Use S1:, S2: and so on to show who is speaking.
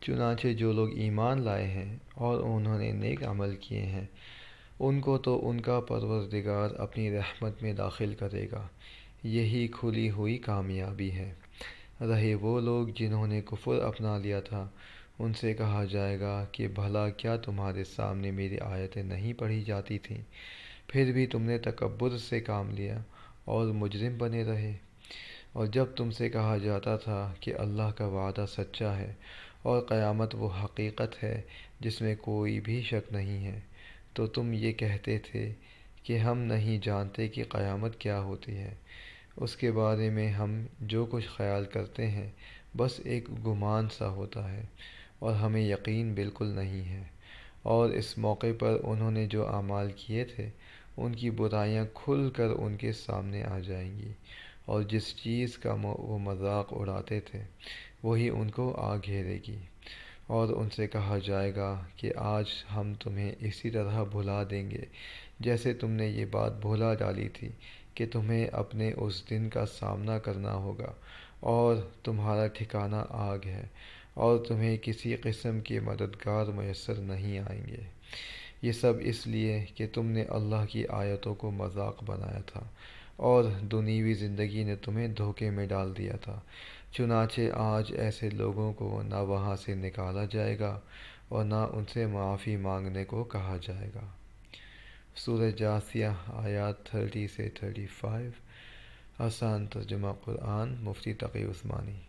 S1: چنانچہ جو لوگ ایمان لائے ہیں اور انہوں نے نیک عمل کیے ہیں ان کو تو ان کا پروردگار اپنی رحمت میں داخل کرے گا، یہی کھلی ہوئی کامیابی ہے۔ رہے وہ لوگ جنہوں نے کفر اپنا لیا تھا، ان سے کہا جائے گا کہ بھلا کیا تمہارے سامنے میری آیتیں نہیں پڑھی جاتی تھیں، پھر بھی تم نے تکبر سے کام لیا اور مجرم بنے رہے۔ اور جب تم سے کہا جاتا تھا کہ اللہ کا وعدہ سچا ہے اور قیامت وہ حقیقت ہے جس میں کوئی بھی شک نہیں ہے، تو تم یہ کہتے تھے کہ ہم نہیں جانتے کہ قیامت کیا ہوتی ہے، اس کے بارے میں ہم جو کچھ خیال کرتے ہیں بس ایک گمان سا ہوتا ہے اور ہمیں یقین بالکل نہیں ہے۔ اور اس موقع پر انہوں نے جو اعمال کیے تھے ان کی برائیاں کھل کر ان کے سامنے آ جائیں گی، اور جس چیز کا وہ مذاق اڑاتے تھے وہی ان کو آ گھیرے گی۔ اور ان سے کہا جائے گا کہ آج ہم تمہیں اسی طرح بھلا دیں گے جیسے تم نے یہ بات بھلا ڈالی تھی کہ تمہیں اپنے اس دن کا سامنا کرنا ہوگا اور تمہارا ٹھکانہ آگ ہے، اور تمہیں کسی قسم کے مددگار میسر نہیں آئیں گے۔ یہ سب اس لیے کہ تم نے اللہ کی آیتوں کو مذاق بنایا تھا اور دنیوی زندگی نے تمہیں دھوکے میں ڈال دیا تھا۔ چنانچہ آج ایسے لوگوں کو نہ وہاں سے نکالا جائے گا اور نہ ان سے معافی مانگنے کو کہا جائے گا۔ سورہ جاثیہ آیات 30 سے 35۔ آسان ترجمہ قرآن، مفتی تقی عثمانی۔